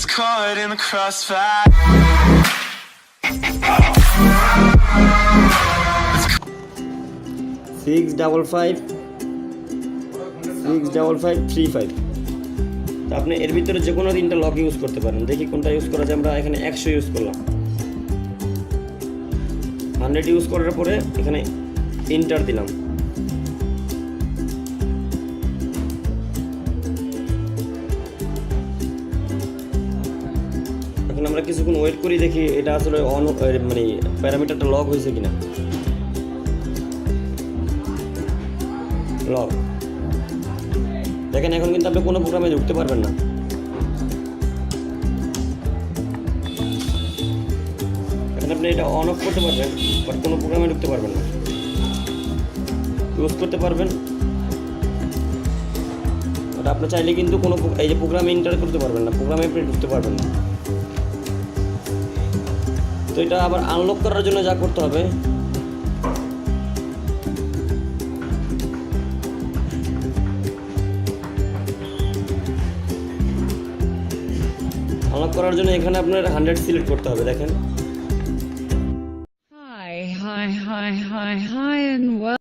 gets caught in the crossfire. 655 তো আপনি এর ভিতরে যে কোনো তিনটা লক ইউজ করতে পারেন। দেখি কোনটা ইউজ করা যায়। আমরা এখানে 100 ইউজ করলাম, 100 ইউজ করার পরে এখানে এন্টার দিলাম। এখন আমরা কিছুক্ষণ ওয়েট করি, দেখি এটা আসলে অন মানে প্যারামিটারটা লক হয়েছে কিনা। লক দেখেন, এখন কিন্তু আপনি কোনো প্রোগ্রামে ঢুকতে পারবেন না। এখন আপনি এটা অন অফ করতে পারবেন, বাট কোনো প্রোগ্রামে ঢুকতে পারবেন না। ইউজ করতে পারবেন, বাট আপনি চাইলে কিন্তু কোনো এই যে প্রোগ্রামে এন্টার করতে পারবেন না, প্রোগ্রামে আপনি ঢুকতে পারবেন না। তো এটা আবার আনলক করার জন্য যা করতে হবে, আনলক করার জন্য এখানে আপনার 100 সিলেক্ট করতে হবে। দেখেন Hi and well.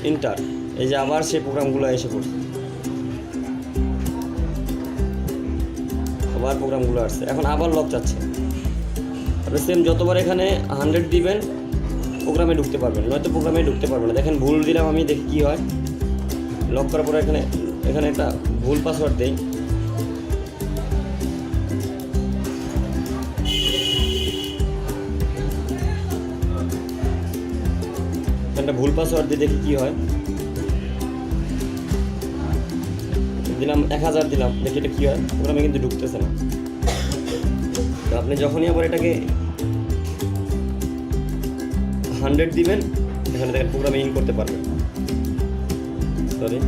এন্টার, এই যে আবার সেই প্রোগ্রামগুলো এসে পড়ছে, আবার প্রোগ্রামগুলো আসছে। এখন আবার লক চাচ্ছে। আপনি সেম যতবার এখানে 100 দিবেন প্রোগ্রামে ঢুকতে পারবেন, নয়তো প্রোগ্রামে ঢুকতে পারবেন না। দেখেন ভুল দিলাম আমি, দেখি কী হয়। লক করার পরে এখানে একটা ভুল পাসওয়ার্ড দেই। একটা ভুল পাসওয়ার্ড দিয়ে দেখি কী হয়। দিলাম 1000 দিলাম, দেখি এটা কী হয়। প্রোগ্রামে কিন্তু ঢুকতেছে না। তো আপনি যখনই আবার এটাকে 100 দিবেন, এখানে দেখেন প্রোগ্রামে ইন করতে পারবেন। সরি,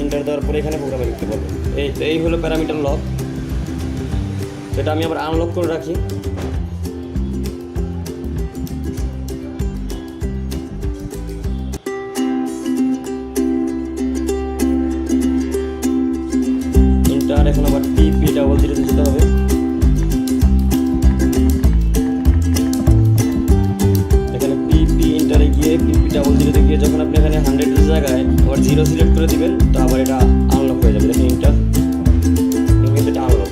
এন্টার দেওয়ার পরে এখানে প্রোগ্রামে ঢুকতে পারবেন। এই হলো প্যারামিটার লক। সেটা আমি আবার আনলক করে রাখি। এখন আবার টিপি ডাবল জিরো দিতে হবে। এখানে পিপি এন্টারে গিয়ে পিপি ডাবল জিরোতে গিয়ে যখন আপনি এখানে 100 এর জায়গায় আবার 0 সিলেক্ট করে দিবেন, তো আবার এটা আনলক হয়ে যাবে। দেখেন এন্টার, এটা আনলক।